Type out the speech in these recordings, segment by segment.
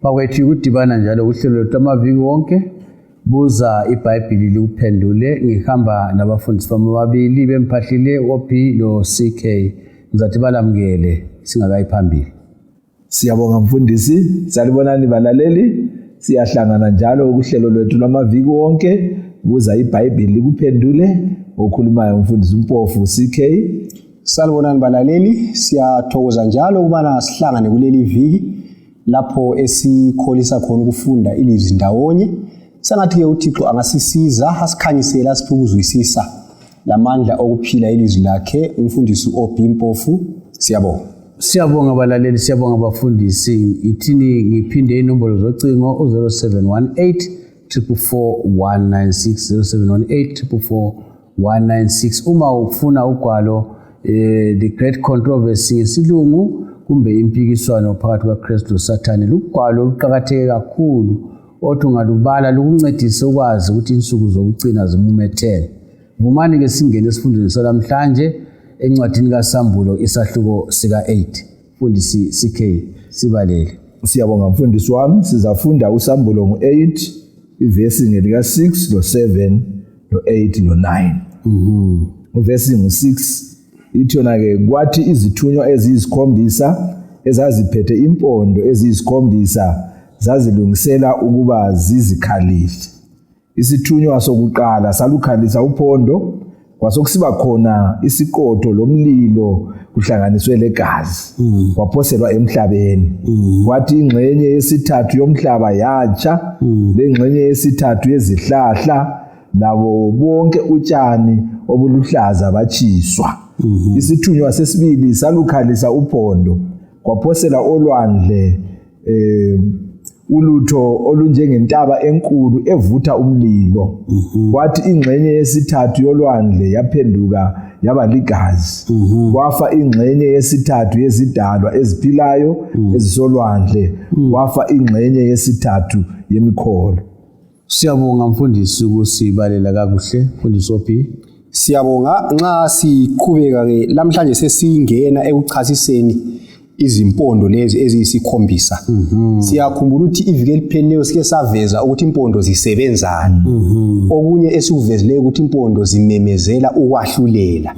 Bakwethu ukudibana njalo uhlelo lwamaviki wonke buza iBhayibheli likuphendule. Ngihamba nabafundisi bami ababili bemphahlile OP lo CK. Ngizathi balamukele singakayiphambili. Siyabonga mfundisi, salibonani balaleli. Siyahlangana njalo ukuhlelo lwethu lwamaviki wonke buza iBhayibheli likuphendule. Okhulumayo umfundisi uMpofu CK. Salibonani balaleli, siyathokoza njalo ukubana sihlangane kuleli viki lapho esikholisa khona ukufunda ilizwi ndawonye. Sangathi ke uThixo angasisiza asikhanyisela siphe ukuzwisisa lamandla okuphila ilizwi lakhe. Umfundisi OP Mpofu, siyabonga. Siyabonga balaleli, siyabonga abafundisi. Ithini ngiphinde inombolo zocingo 0718 44196 0718 44196 uma ufuna ugwalo the great controversy ngesilungu kumbe impikiswano phakathi kwaKristu noSathane. Lugwalo luqhakatheke kakhulu othi ungalubala lukuncedise ukwazi ukuthi insuku zokucina zimumethele. Vumani ke singene esifundweni salamhlanje encwadini kaSambulo isahluko sika 8. Mfundisi CK sibalele. Siyabonga mfundisi wami, sizafunda uSambulo ngo8 ivesi ngelika 6 lo 7 lo 8 lo 9. Uvesi ngo6 ithona ke kwathi izithunywa eziyisikhombisa ezaziphethe impondo eziyisikhombisa zazilungisela ukuba zizikhalile. Isithunywa sokuqala salukhalisa uphondo, kwasokusiba khona isiqotho lomlilo kuhlanganiswe legazi kwaphoselwa emhlabeni. Kwathi ingxenye yesithathu yomhlaba yatsha, lengxenye yesithathu yezihlahla labo bonke utshani obuluhlaza batshiswa. Isithunywa sesibili salukhalisa uphondo, kwaphosela olwandle ulutho olunjengentaba enkulu evutha umlilo. Kwathi ingxenye yesithathu yolwandle yaphenduka yaba ligazi. Kwafa ingxenye yesithathu yezidalwa eziphilayo ezisolwandle. Kwafa ingxenye yesithathu yemikholo. Siyabonga mfundisi ukusibalela kakuhle. Mfundisi OP. Siyabonga nxa siqhubeka ke lamhlanje sesingena ekuchasiseni izimpondo lezi eziyisikhombisa. Siyakhumbula ukuthi iviki eliphelileyo sike saveza ukuthi impondo zisebenzani. Okunye esikuvezileyo ukuthi impondo zimemezela ukwahlulela.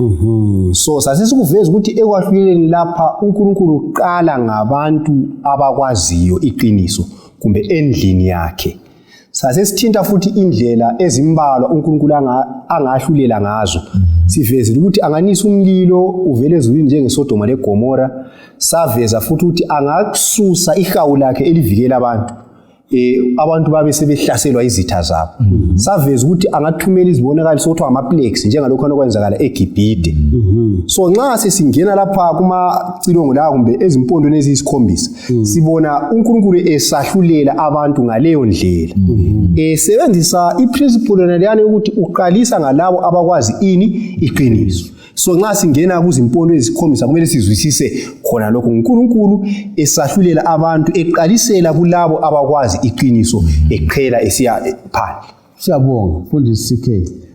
So sasesikuveza ukuthi ekwahluleleni lapha uNkulunkulu uqala ngabantu abakwaziyo iqiniso kumbe endlini yakhe. Sasesithinta futhi indlela ezimbalwa uNkulunkulu angahlulela ngazo. Sivezile ukuthi anganisa umlilo uvele ezulwini njengeSodoma leGomora. Saveza futhi ukuthi angakususa ihawu lakhe elivikela abantu babe sebehlaselwa izitha zabo. Saveza ukuthi angathumela izibonakaliso okuthiwa ama-plagues njengalokho okwenzakala eGibhite. So nxa sesingena lapha kumacilongo la kumbe ezimpondweni eziyisikhombisa, sibona uNkulunkulu esahlulela abantu ngaleyo ndlela. Sebenzisa iprinciple naleyana ukuthi uqalisa ngalabo abakwazi ini iqiniso. So nxa singena kuzimpondo ezikhombisa kumele sizwisise khona lokho uNkulunkulu esahlulela abantu eqalisela kulabo abakwazi iqiniso eqhela esiya phandle. Siyabonga mfundisi CK.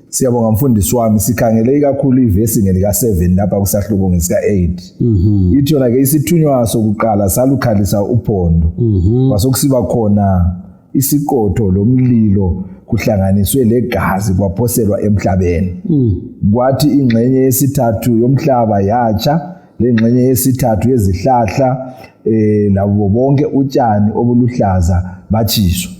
Siyabonga mfundisi wami, sikhangele kakhulu ivesi ngelika 7 lapha kusahluko ngesika 8. Ithona ke isithunywa sokuqala salukhalisa uphondo, kwasokusiba khona isiqotho lomlilo kuhlanganiswe legazi kwaphoselwa emhlabeni. Kwathi ingxenye yesithathu yomhlaba yatsha, lengxenye yesithathu yezihlahla labo bonke utshani obuluhlaza batshiswa.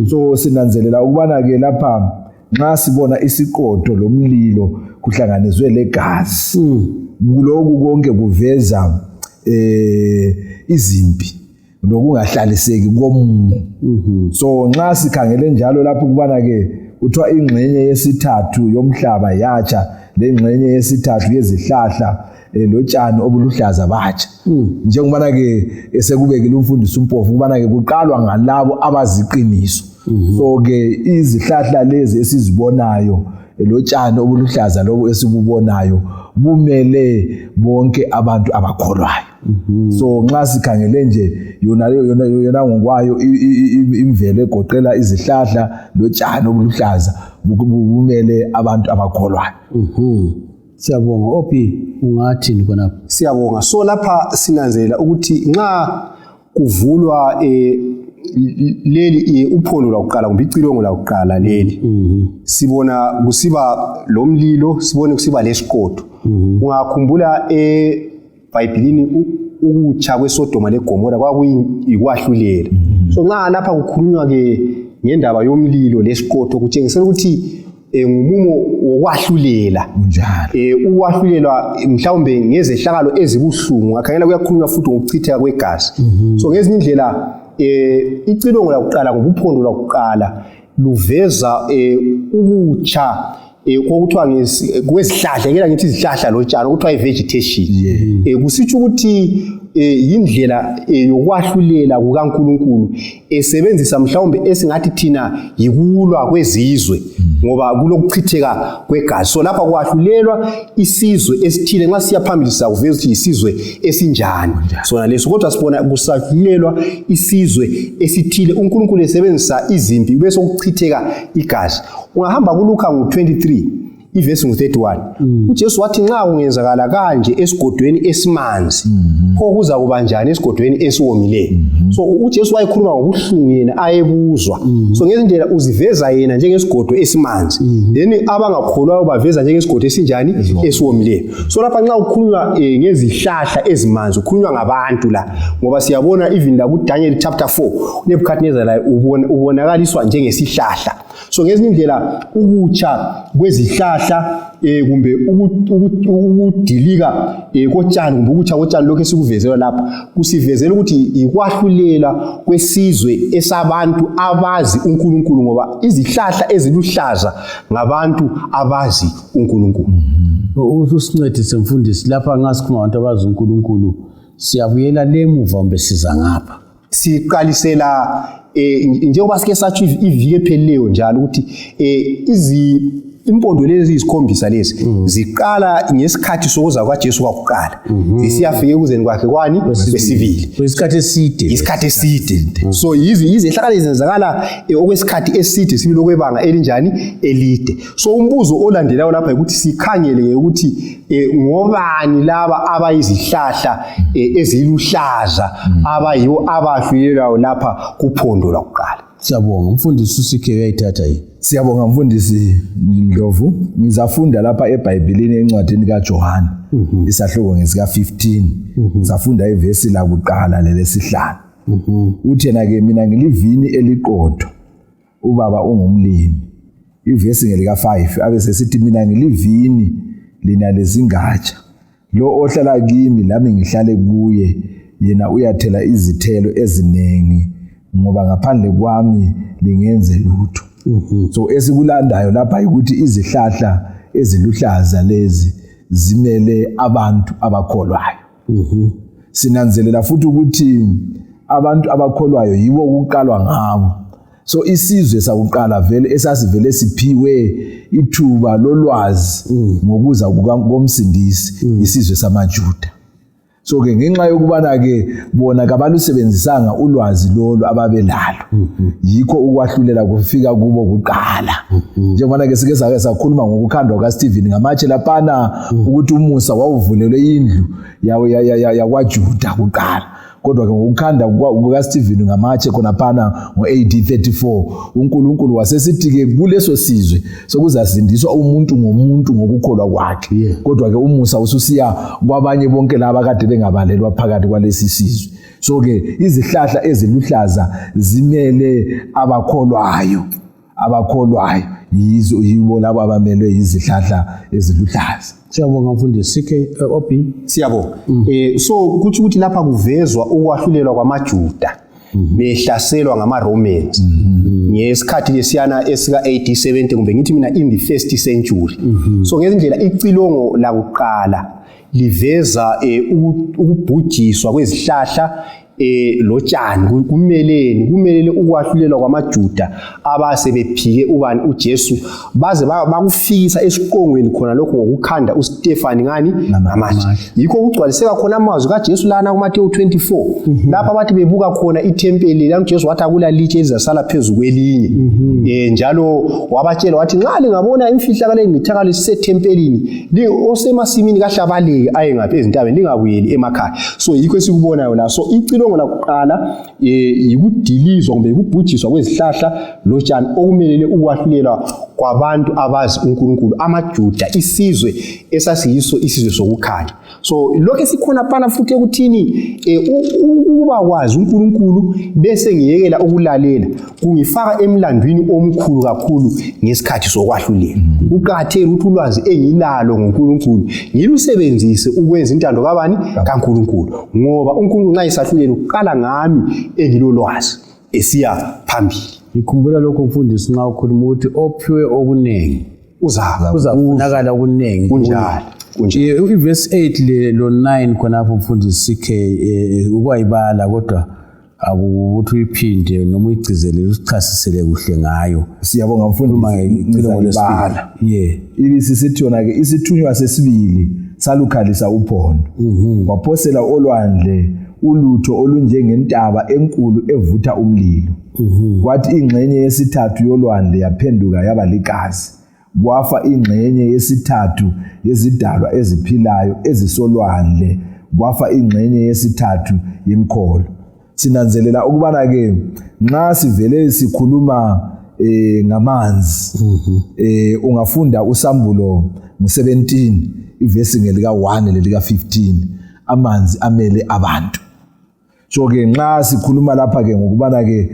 So sinanzelela ukubana ke lapha nxa sibona isiqotho lomlilo kuhlanganiswe legazi, kuloko konke kuveza izimpi nokungahlaliseki komuntu. So nxa sikhangele njalo lapho kubana ke kuthiwa ingxenye yesithathu yomhlaba yatsha, lengxenye yesithathu yezihlahla lotshani obuluhlaza batsha. Njengobana ke esekubekile umfundisi uMpofu kubana ke kuqalwa ngalabo abaziqiniso. So ke izihlahla lezi esizibonayo lotshani obuluhlaza lobo esibubonayo bumele bonke abantu abakholwayo. So nxa sikhangele nje yona ngokwayo imvelo egoqela izihlahla lotshani obuluhlaza bumele abantu abakholwayo. Siyabonga. OP ungathini khona? Siyabonga. So lapha sinanzela ukuthi nxa kuvulwa leli uphondo lokuqala kumbe icilongo lokuqala leli sibona kusiba lomlilo sibone kusiba lesiqotho ungakhumbula eBhayibhelini ukutsha kweSodoma leGomora kwakuyikwaahlulela so nxa lapha kukhulunywa ke ngendaba yomlilo lesiqotho kutshengisela ukuthi ngumumo wokwahlulela unjalo ukwahlulelwa mhlawumbe ngezehlakalo ezibuhlungu akhangela kuyakhulunywa futhi ngokuchitheka kwegazi so ngezinye indlela icilongo lokuqala ngobuphondo lokuqala luveza ukutsha kokuthiwa kwezihlahla ngeke ngithi izihlahla lotshani okuthiwa ivegetation kusitsho ukuthi indlela yokwahlulela kukaNkulunkulu esebenzisa mhlawumbe esingathi thina yikulwa kwezizwe ngoba kulokuchitheka kwegazi so lapha kwahlulelwa isizwe esithile nxa siya phambili sakuveza ukuthi isizwe esinjani sona leso kodwa sibona kusahlulelwa isizwe esithile uNkulunkulu esebenzisa izimpi bese ukuchitheka igazi ungahamba kuLuka ngo23 ivesi ngo31 uJesu wathi nxa ungenzakala kanje esigodweni esimanzi pho kuza kuba njani esigodweni esiwomileyo so uJesu wayekhuluma ngobuhlungu yena ayebuzwa so ngezindlela uziveza yena njengesigodo esimanzi then abangakholwayo baveza njengesigodo esinjani esiwomileyo so lapha nxa ukhulunywa ngezihlahla ezimanzi ukhulunywa ngabantu la ngoba siyabona even la kuDaniel chapter 4 uNebukadnezar la ubonakaliswa njengesihlahla so ngezinye indlela ukutsha kwezihlahla kumbe ukudilika kotshani kumbe ukutsha kotshani lokho esikuvezela lapha kusivezela ukuthi ikwahlulela kwesizwe esabantu abazi uNkulunkulu ngoba izihlahla eziluhlaza ngabantu abazi uNkulunkulu usincedise mfundisi lapha ngasikhuluma abantu abazi uNkulunkulu siyabuyela lemuva kumbe siza ngapha siqalisela njengoba sike sathi iviki ephelileyo njalo ukuthi impondo lezi isikhombisa lezi ziqala ngesikhathi sokuza kwaJesu kwakuqala zisiyafika ekuzeni kwakhe kwani kwesibili isikhathi eside so izehlakalo ezenzakala okwesikhathi eside sibili okwebanga elinjani elide so umbuzo olandelayo lapha ukuthi sikhangele ukuthi ngobani laba abayizihlahla eziluhlaza abayiwo abahlulelwayo lapha kuphondo lokuqala siyabonga umfundisi uSikhe uyayithatha yini siyabonga mfundisi Ndlovu ngizafunda lapha eBhayibhelini encwadini kaJohane isahloko ngesika 15 ngizafunda ivesi la kuqala lelesihlanu uthena ke mina ngilivini eliqotho ubaba ungumlimi ivesi ngelika 5 abese sithi mina ngilivini lina lezingatsha lo ohlala kimi lami ngihlale kuye yena uyathela izithelo eziningi ngoba ngaphandle kwami lingenze lutho so esikulandayo lapha ukuthi izihlahla eziluhlaza lezi zimele abantu abakholwayo sinanzelela futhi ukuthi abantu abakholwayo yibo ukuqalwa ngabo so isizwe sakuqala vele esasivele siphiwe ithuba lolwazi ngokuza komsindisi isizwe samaJuda so ke ngenxa yokubana ke bona kabalusebenzisanga ulwazi lolo ababelalo yikho ukwahlulela kufika kubo kuqala njengoba ke sike sakhuluma ngokukhandwa kaStephen ngamatshe lapana ukuthi umusa wawuvulelwe indlu yakwaJuda kuqala kodwa ke ngokukhanda kukaStephen ngamatshe khona phana ngo-AD 34 uNkulunkulu wasesithi ke kuleso sizwe sokuzasindiswa umuntu ngomuntu ngokukholwa kwakhe kodwa ke umusa ususiya kwabanye bonke laba kade bengabalelwa phakathi kwalesi sizwe so ke izihlahla eziluhlaza zimele abakholwayo yibo labo abamelwe izihlahla eziluhlaza siyabonga mfundisi Sikhe Obi siyabonga so kuthi ukuthi lapha kuvezwa ukwahlulelwa kwamaJuda behlaselwa ngamaRomans ngesikhathi lesiyana esika AD 70 kumbe ngithi mina in the first century so ngezindlela icilongo la kuqala liveza ukubhujiswa kwezihlahla lotshani kumelele ukwahlulelwa kwamaJuda abasebephike ubani uJesu baze bakufikisa esiqongweni khona lokho ngokukhanda uStefani ngani namatshe yikho kugcwaliseka khona amazwi kaJesu lana kuMateyu 24 lapha bathi bebuka khona ithempeli la uJesu wathi akula litshe ezasala phezulu kwelinye njalo wabatshela wathi nxa lingabona imfihlakalo engithakalo sisethempelini osemasimini kahlabaleke ayengaphi ezintabeni lingabuyeli emakhaya so yikho esikubonayo la so icilo Ihlongo lakuqala ikudilizwa kumbe ikubhujiswa kwezihlahla lotshani okumelele ukwahlulela kwabantu abazi uNkulunkulu amaJuda isizwe esasiyiso isizwe sokukhanya. So lokho esikhona phana futhi ekuthini ukuba kwazi uNkulunkulu bese ngiyekela ukulalela kungifaka emlandwini omkhulu kakhulu ngesikhathi sokwahlulela. Uqathele ukuthi ulwazi engilalo ngoNkulunkulu ngilusebenzise ukwenza intando kabani kaNkulunkulu ngoba uNkulunkulu nxa isahlulela uqala ngami engilolwazi esiya phambili. Ngikhumbula lokho mfundisi nxa ukhuluma ukuthi ophiwe okuningi uzafunakala okuningi kunjalo. Iverse 8 lo 9 khonapho mfundisi sikhe ukwayibala kodwa akuthi uyiphinde noma uyigcizelele usichasisele kuhle ngayo. Siyabonga mfundisi ibisi sithi yona ke isithunywa sesibili salukhalisa uphondo waphosela olwandle ulutho olunjengentaba enkulu evutha umlilo. Kwathi ingxenye yesithathu yolwandle yaphenduka yaba ligazi. Kwafa ingxenye yesithathu yezidalwa eziphilayo ezisolwandle. Kwafa ingxenye yesithathu yemkholo. Sinanzelela ukubana ke nxa sivele sikhuluma ngamanzi ungafunda usambulo mu17 ivesi ngelika 1 lelika 15 amanzi amele abantu. So ke nxa sikhuluma lapha ke ngokubana ke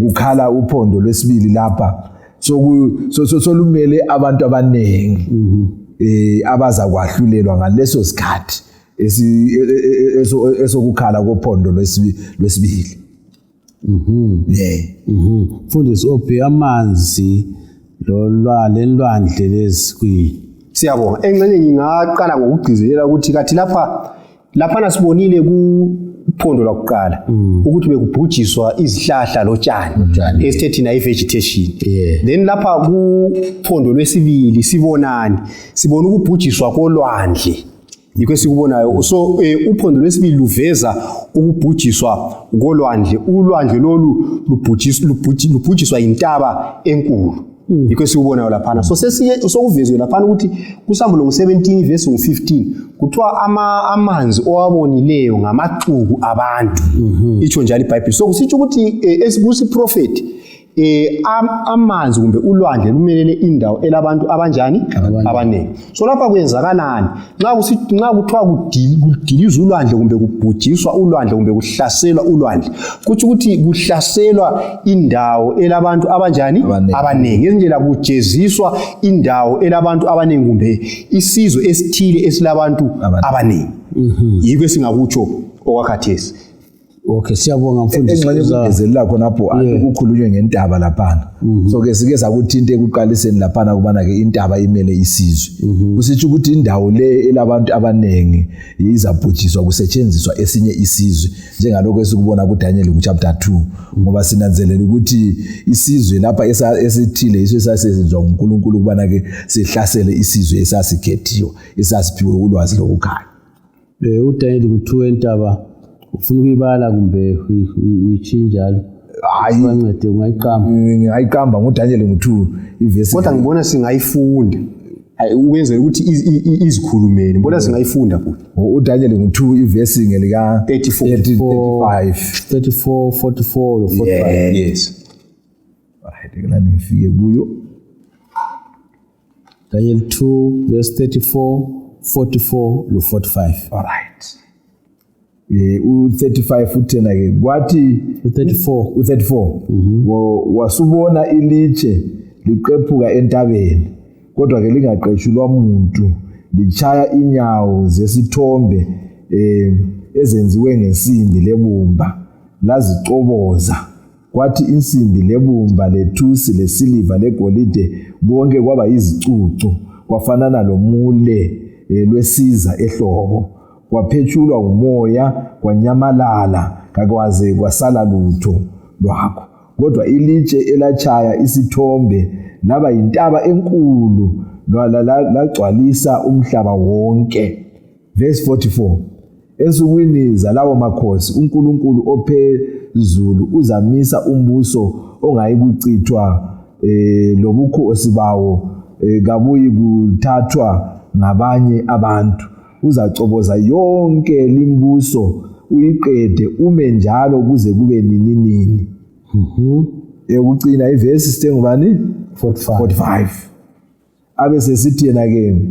kukhala uphondo lwesibili lapha so lumele abantu abanengi abaza kwahlulelwa ngaleso sikhathi esokukhala kophondo lwesibili. Mfundisi ophe amanzi lolwandle lezi siyabonga engxenye ngingaqala ngokugcizelela ukuthi kathi lapha sibonile kuphondo lakuqala ukuthi bekubhujiswa izihlahla lotshani esithe na vegetation. Then lapha kuphondo lwesibili sibona ukubhujiswa kolwandle yikho sikubonayo. So uphondo lwesibili luveza ukubhujiswa kolwandle. Ulwandle lolu lubhujiswa intaba enkulu yikho sikubonayo lapha. So sokuvezwe lapha ukuthi kusambulo ngo17 verse ngo15 kuthiwa amanzi owabonileyo ngamaxuku abantu. Itsho njalo iBhayibheli. So kusitsho ukuthi esikusi prophet amanzi kumbe ulwandle lumelele indawo elabantu abanjani abanengi. So lapha kwenzakalani nxa kuthiwa kudilizwa ulwandle kumbe kubhujiswa ulwandle kumbe kuhlaselwa ulwandle kuthi ukuthi kuhlaselwa indawo elabantu abanjani abanengi. Ngendlela kujeziswa indawo elabantu abanengi kumbe isizwe esithile esilabantu abanengi. Yikho singakutsho okwakhathesi. Okay, siyabonga mfundisi. Engxenye khonapho ukukhulunywe ngentaba laphana. So ke sike sakuthinta ekuqaliseni laphana kubana ke intaba imele isizwe. Kusitsho ukuthi indawo le elabantu abanengi izabhujiswa kusetshenziswa esinye isizwe njengalokho esikubona kuDaniel chapter 2 ngoba sinanzelela ukuthi isizwe lapha esithile iso esasenzwa uNkulunkulu kubana ke sihlasele isizwe esasikhethiwe esasiphiwe ulwazi lokukhanya. uDaniel ku2 entaba ufuna ukuyibala kumbe uyichinjalo? Hayi bancede ungayiqamba ngoDaniel ngo2 ivesi. Kodwa ngibona singayifunda ukwenzela ukuthi izikhulumeni bona singayifunda futhi. uDaniel ngo2 ivesi ngelika 34 44 45. Yes. Alright, ngena ngifike kuyo. Daniel 2 verse 34 44 lo 45. Alright. U35 uthena ke kwathi u34 wasubona ilitshe liqephuka entabeni kodwa ke lingaqeshulwa umuntu lichaya inyawo zesithombe ezenziwe ngensimbi lebumba lazicoboza. Kwathi insimbi lebumba lethusi lesiliva legolide konke kwaba izicucu kwafanana lomule lwesiza ehlobo. Kwaphetshulwa umoya kwanyamalala kakwaze kwasala lutho lwakho. Kodwa ilitshe elachaya isithombe laba yintaba enkulu lagcwalisa umhlaba wonke. Verse 44. Ensukwini zalawo makhosi uNkulunkulu ophezulu uzamisa umbuso ongayikuchithwa lobukhosi bawo kabuyi kuthathwa ngabanye abantu. Uzacoboza yonke limbuso uyiqede ume njalo kuze kube nini. Ekucina ivesi sithengubani 45 abe sesithi yena ke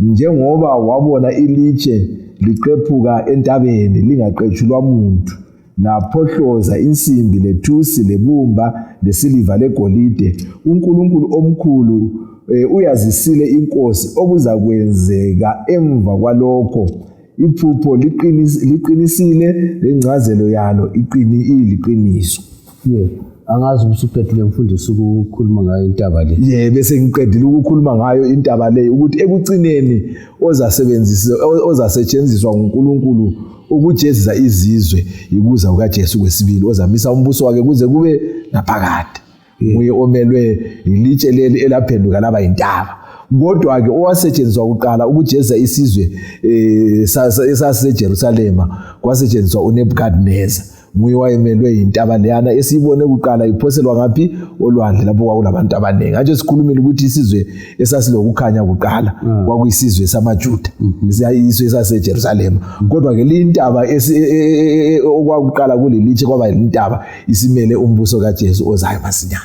njengoba wabona ilitshe liqephuka entabeni lingaqetshulwa umuntu naphohloza insimbi lethusi lebumba lesiliva legolide uNkulunkulu omkhulu uyazisile inkosi okuzakwenzeka emva kwalokho iphupho liqinisile lencazelo yalo iliqiniso. Angazi usuqedile mfundisi ukukhuluma ngayo intaba le. Bese ngiqedile ukukhuluma ngayo intaba le ukuthi ekucineni ozasetshenziswa uNkulunkulu ukujezisa izizwe ikuza ukaJesu kwesibili ozamisa umbuso wakhe kuze kube naphakade. Nguye omelwe ilitshe leli elaphenduka laba intaba. Kodwa ke owasetshenziswa kuqala ukujezisa isizwe esaseJerusalema kwasetshenziswa uNebukadnezar. Nguye wayemelwe intaba leyana esibone kuqala iphoselwa ngaphi olwandle lapho kwakulabantu abaningi. Anje sikhulumile ukuthi isizwe esasilokukhanya kuqala kwakuyisizwe samaJuda isizwe esaseJerusalema. Kodwa ke lintaba okwakuqala kulelitshe kwaba lintaba isimele umbuso kaJesu ozayo masinyane.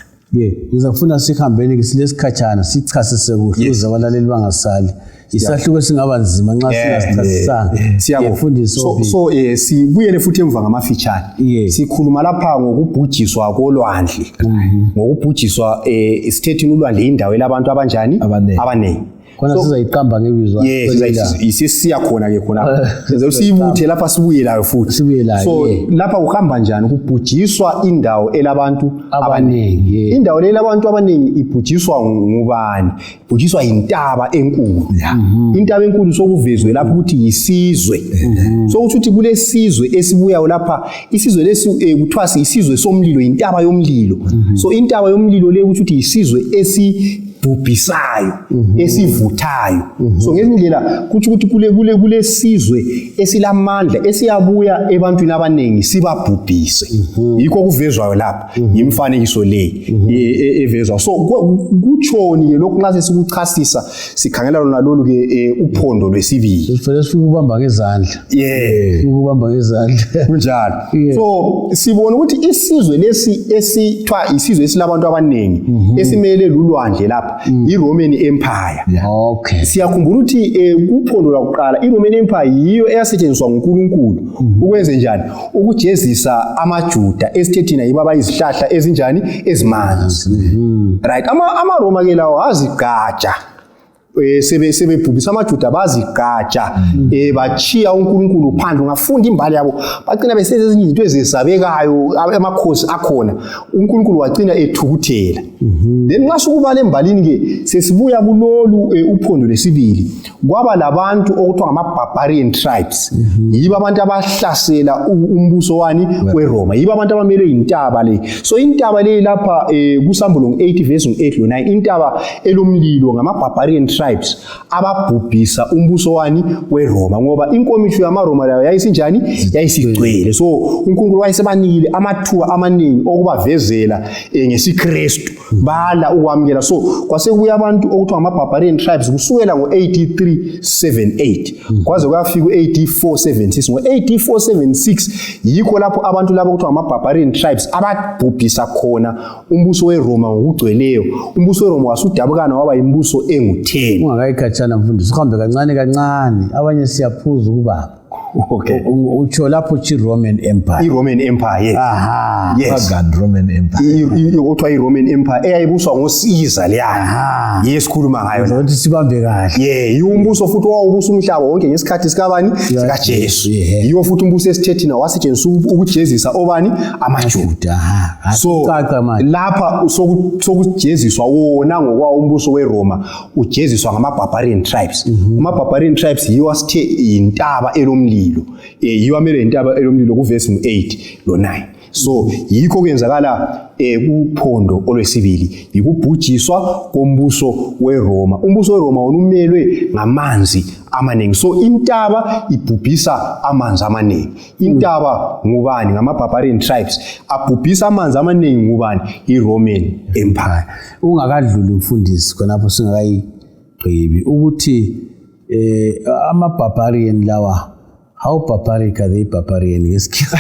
Ngizafuna sikhambeni ke silesikhatshana sichasise kuhle ukuze abalaleli bangasali. Isahluko singaba nzima nxa singasichasisanga. Siyafundisa. So sibuyele futhi emva ngamafitshane. Sikhuluma lapha ngokubhujiswa kolwandle. Ngokubhujiswa isithethini ulwandle indawo elabantu abanjani? Abaningi. Khona sizayiqamba ngebizwa. Sisiya khona ke khona. Senze usibuthe lapha sibuye layo futhi. So lapha uhamba njani ukubhujiswa indawo elabantu abaningi. Indawo le labantu abaningi ibhujiswa ngubani? Ibhujiswa intaba enkulu. Intaba enkulu sokuvezwe lapha ukuthi yisizwe. So ukuthi kule sizwe esibuyayo lapha isizwe lesi kuthiwa isizwe somlilo intaba yomlilo. So intaba yomlilo le ukuthi isizwe bhubhisayo esivuthayo. So ngezindlela kuthi ukuthi kule sizwe esilamandla esiyabuya ebantwini abaningi sibabhubhise. Yikho kuvezwayo lapha imifanekiso le evezwa. So kutshoni ke lokhu nxa sikuchasisa sikhangela lona lolu ke uphondo lwesibili. Sifele sikubamba ngezandla. Ukubamba ngezandla. Kunjalo. So sibona ukuthi isizwe lesi esithwa isizwe esilabantu abaningi esimele lulwandle lapha iRoman Empire. Siyakhumbula ukuthi kuphondo lakuqala iRoman Empire yiyo eyasetshenziswa nguNkulunkulu ukwenze njani ukujezisa amaJuda esithethina yibo abayizihlahla ezinjani ezimanzi. Right, amaRoma ke lawo azigatsha sebebhubhisa amaJuda bazigatsha bachiya uNkulunkulu phandle ngafunda imbali yabo bacina besenza ezinye izinto ezisabekayo amakhosi akhona uNkulunkulu wacina ethukuthela. Then nxa sukubala embalini ke sesibuya kulolu uphondo lesibili kwaba labantu okuthiwa ngama-barbarian tribes. Yibo abantu abahlasela umbuso wani weRoma. Yibo abantu abamele intaba le. So intaba le lapha kuSambulo 8 verse 8 lo 9 intaba elomlilo ngama-barbarian tribes ababhubhisa umbuso wani weRoma ngoba inkomisho yamaRoma layo yayisinjani yayisigcwele. So uNkulunkulu wayesebanikile amathuba amaningi okubavezela ngesiKristu bala ukwamukela. So kwasekubuya abantu okuthiwa ngama-barbarian tribes kusukela ngo-8378 kwaze kwafika u-AD 476. Ngo-AD 476 yikho lapho abantu labo okuthiwa ngama-barbarian tribes ababhubhisa khona umbuso weRoma ngokugcweleyo. Umbuso weRoma wasudabukana waba imbuso engu-10. Ungakayikhatshana mfundisi uhambe kancane kancane abanye siyaphuza ukubaba. Utsho lapho iRoman Empire. iRoman Empire, yes. Yes. Pagan Roman Empire. Okuthiwa iRoman Empire eyayibuswa ngoCaesar leyana. Yes, khuluma ngayo. Ukuthi sibambe kahle. Yiwo umbuso futhi owawubusa umhlaba wonke ngesikhathi sikabani? SikaJesu. Yiwo futhi umbuso esithethina wasetshenziswa ukujezisa obani? AmaJuda. So lapha sokujeziswa wona ngokwawo umbuso weRoma ujeziswa ngama-barbarian tribes. Ama-barbarian tribes yiwo asithe intaba elomlilo. Yiwo amele intaba elomlilo kuverse 8 lo 9. So yikho kwenzakala kuphondo olwesibili yikubhujiswa kombuso weRoma. Umbuso weRoma unumelwe ngamanzi amaningi. So intaba ibhubhisa amanzi amaningi. Intaba ngubani? Ngama-barbarian tribes. Abhubhisa amanzi amaningi ngubani? iRoman Empire. Ungakadluli mfundisi khonapho singakayigqibi ukuthi ama-barbarian lawa how barbaric are they barbarian ngesikhiwa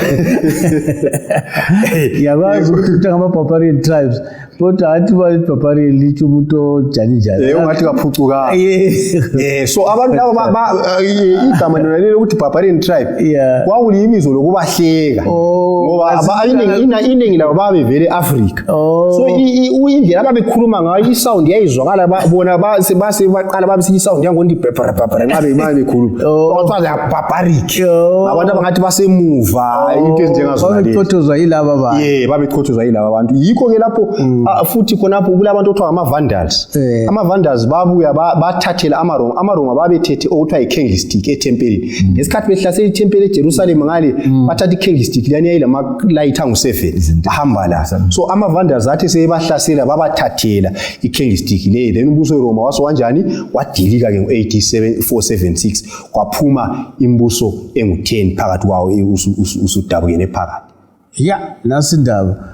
yakwazi ukuthi ngama-barbarian tribes kodwa athi barbarian litsho umuntu ojanijani ungathi kaphucuka so abantu laba igama lona lelo ukuthi barbarian tribe kwakuliyimizo lokubahleka ngoba iningi labo babevele Africa so indlela ababekhuluma ngayo isound yayizwakala bona base baqala babisithi isound yangokuthi barbarian ngabe bekhuluma kwathiwa barbaric abantu abangathi basemuva into ezinjengazo lezi babethothoza yilaba abantu babethothoza yilaba abantu yikho ke lapho futhi khonapho kulabantu okuthiwa ama-vandals ama-vandals babuya bathathela amaroma babethethe okuthiwa i-candlestick etempelini ngesikhathi behlasela itempeli eJerusalem ngale bathatha i-candlestick lani yayilama-light angu-7 bahamba la so ama-vandals athi sebahlasela babathathela i-candlestick leyo then umbuso weRoma wasowanjani wadilika ke ngo-AD 476 kwaphuma imbuso engu-10 phakathi kwawo usudabukene phakathi nasi indaba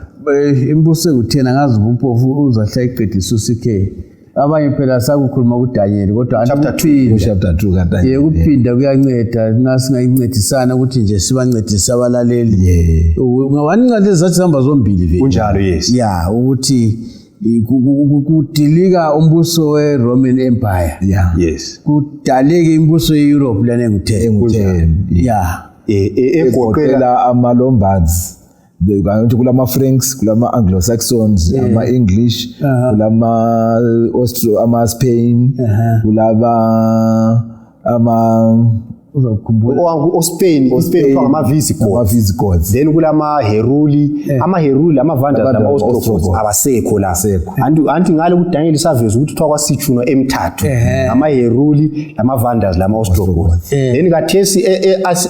imbuso engu-10 angazi umpofu uzahla iqedisa usikhe abanye phela sakukhuluma kuDaniel kodwa chapter 2 kaDaniel kuphinda kuyanceda nasingayincedisana ukuthi nje sibancedise abalaleli ngawanincane zathi zihamba zombili vele kunjalo ukuthi kudilika umbuso weRoman Empire kudaleke imbuso yeEurope lana engu-10 egoqela ama-Lombards kulama-Franks, kulama-Anglo-Saxons, ama-English, kulama-Austro, ama-Spain, Spain ama-Visigoths then kulama-Heruli ama-Heruli ama-Vandals ama-Ostrogoths abasekho la anti ngale kuDaniel saveza ukuthi kuthiwa kwasitshunwa emithathu ama-Heruli lama-Vandals lama-Ostrogoths then kathesi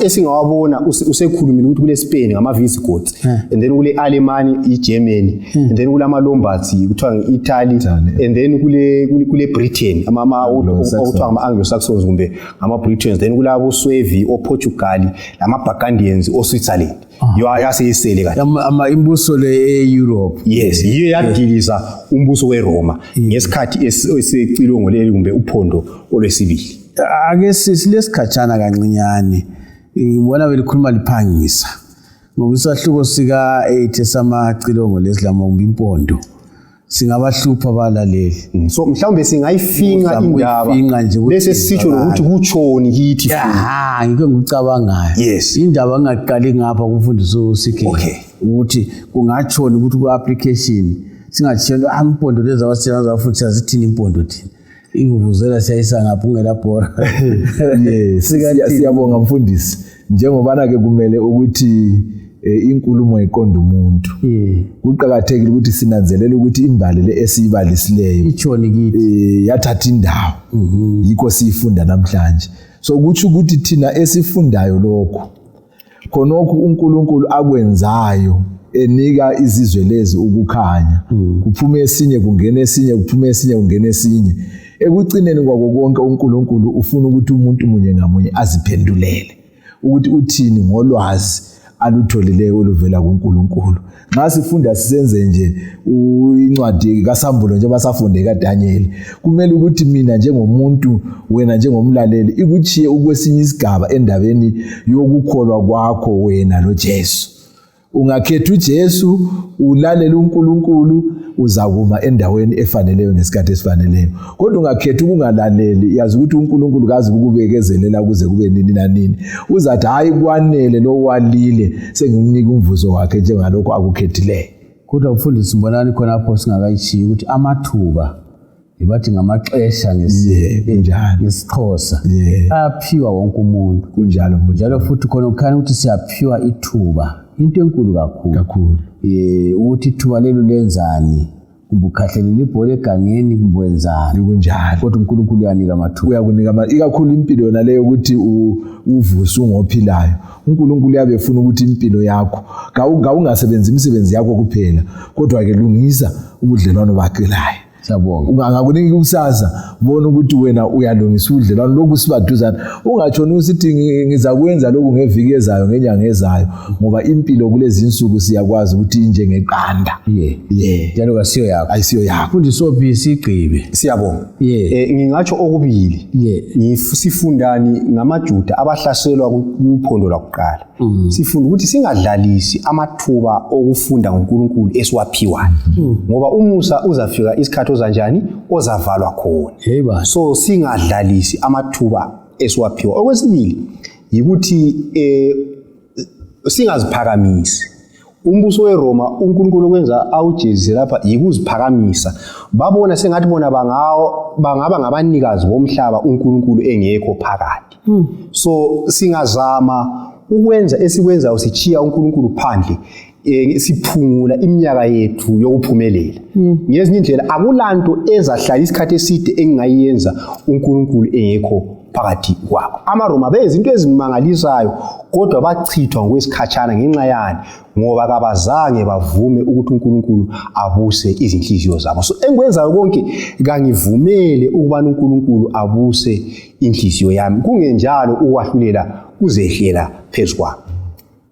esingawabona usekhulumile ukuthi kule Spain ngama-Visigoths and then kule Alemani i-Germany and then kulama-Lombards kuthiwa nge-Italy and then kule Britain okuthiwa ngama-Anglo-Saxons kumbe ngama-Britons then kulabo Swevi oPortugal lama-Burgundians oSwitzerland yaseyisele kahle imbuso le-Europe yiyo yadiliza umbuso weRoma ngesikhathi esecilongo leli kumbe uphondo olwesibili ake silesikhatshana kancinyane ngibona belikhuluma liphangisa ngokusahluko sika-8 samacilongo lesilama kumbe impondo singabahlupha abalaleli so mhlawumbe singayifinqa indaba bese sisitsho ukuthi kutshoni kithi ngike ngikucabangayo indaba engaqali ngapha kumfundiso usikhe ukuthi kungatshoni ukuthi ku-application singatshela impondo lezi abasitshela zafundisa zithini impondo thina ivuvuzela siyayisa ngapha ungelabhora siyabonga mfundisi njengobana-ke kumele ukuthi inkulumo iqonda umuntu kuqhakathekile ukuthi sinanzelele ukuthi imbali le esiyibalisileyo itshoni kithi yathatha indawo yikho siyifunda namhlanje so kuthi ukuthi thina esifundayo lokho khonokho uNkulunkulu akwenzayo enika izizwe lezi ukukhanya kuphume esinye kungena esinye kuphume esinye kungena esinye ekucineni kwako konke uNkulunkulu ufuna ukuthi umuntu munye ngamunye aziphendulele ukuthi uthini ngolwazi alutholileyo oluvela kuNkulunkulu nxa sifunda sisenze nje incwadi kaSambulo nje basafunde kaDaniel kumele ukuthi mina njengomuntu wena njengomlaleli ikuchiye ukwesinye isigaba endabeni yokukholwa kwakho wena loJesu ungakhetha uJesu ulalela uNkulunkulu uzakuma endaweni efaneleyo ngesikhathi esifaneleyo kodwa ungakhetha ukungalaleli yazi ukuthi uNkulunkulu kazi ukubekezelela kuze kube nini nanini uzathi hayi kwanele lo walile sengimnika umvuzo wakhe njengalokho akukhethileyo kodwa mfundisi mbonani khonapho singakayichiyi ukuthi amathuba bathi ngamaxesha ngesixhosa aphiwa wonke umuntu kunjalo futhi khona ukhanya ukuthi siyaphiwa ithuba into enkulu kakhulu ukuthi ithuba lelo lenzani kumbe ukhahlelela ibhola egangeni kumbe wenzani kunjalo kodwa uNkulunkulu uyanika amathuba uyakunika ikakhulu impilo yona leyo ukuthi uvuse ungophilayo uNkulunkulu uyabe efuna ukuthi impilo yakho ungasebenzi imisebenzi yakho kuphela kodwa ke lungisa ubudlelwano bakhe laye Siyabonga. Ungakunika ukusasa bona ukuthi wena uyalungisa udlelwano lokhu sibaduzana. Ungatshoni usithi ngizakwenza lokhu ngeviki ezayo ngenyanga ezayo ngoba impilo kulezi insuku siyakwazi ukuthi injengeqanda. Njalo kasiyo yakho. Ayisiyo yakho. Mfundisi Ophi sigqibe. Siyabonga. Ngingatsho okubili. Sifundani ngamaJuda abahlaselwa kuphondo lakuqala. Sifunda ukuthi singadlalisi amathuba okufunda ngoNkulunkulu esiwaphiwayo. Ngoba umusa uzafika isikhathi ozanjani ozavalwa khona. So singadlalisi amathuba esiwaphiwa. Okwesibili yikuthi singaziphakamisi. Umbuso weRoma uNkulunkulu okwenza awujezise lapha yikuziphakamisa. Babona sengathi bona bangaba ngabanikazi bomhlaba uNkulunkulu engekho phakathi. So singazama ukwenza esikwenza usichiya uNkulunkulu phandle siphungula iminyaka yethu yokuphumelela. Ngezinye indlela akulanto ezahlala isikhathi eside engayenza uNkulunkulu engekho phakathi kwakho. AmaRoma benza into ezimangalisayo kodwa bachithwa ngokwesikhatshana ngenxa yani ngoba kabazange bavume ukuthi uNkulunkulu abuse izinhliziyo zabo. So engikwenzayo konke kangivumele ukuba uNkulunkulu abuse inhliziyo yami. Kungenjalo ukwahlulela kuzehlela phezukwami.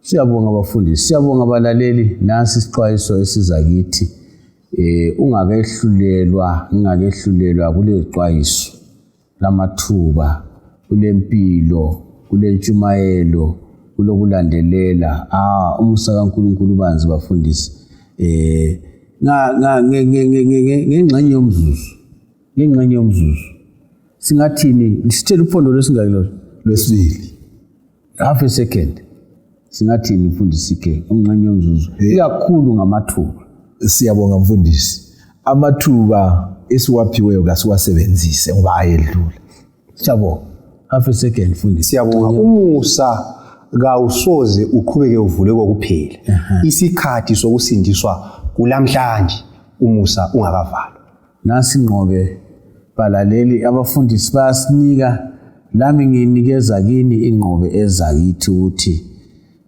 Siyabonga abafundisi, siyabonga abalaleli. Nasi isixwayiso esiza kithi. Ungakehlulelwa kule xwayiso lamathuba, kulempilo, kulentshumayelo, kulokulandelela. Umusa kaNkulunkulu banzi bafundisi. Ngengxenye yomzuzu. Singathini sithela uphondo lesingakilo lwesibili. Half a second. Singathini mfundisi ke ngengxenye yomzuzu. Ikakhulu ngamathuba. Siyabonga mfundisi. Amathuba esiwaphiweyo kasiwasebenzise ngoba ayedlula. Siyabonga. Half a second mfundisi. Siyabonga. Umusa kawusoze uqhubeke uvuleke kuphela. Isikhathi sokusindiswa kulamhlanje umusa ungakavalwa. Nasi ngqobe balaleli abafundisi bayasinika lami nginikeza kini ingqobe ezakithi ukuthi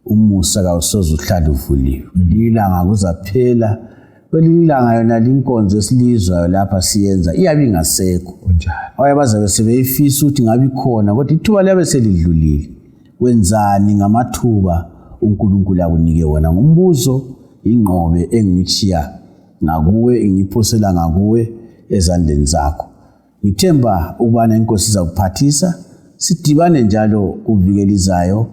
umusa kawusoze uhlale uvuliwe. Ilanga kuzaphela. Kwelilanga yona linkonzo esilizwayo lapha siyenza iyabe ingasekho. Njalo bazabe sebeyifisa ukuthi ngabe khona kodwa ithuba liyabe selidlulile. Wenzani ngamathuba uNkulunkulu akunike wona? Ngumbuzo ingqobe engichiya ngakuwe, ingiphosela ngakuwe ezandleni zakho. Ngithemba ukubana inkosi izakuphathisa. Sidibane njalo kuvikelizayo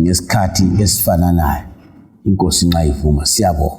ngesikhathi esifananayo. Inkosi nxa ivuma. Siyabonga.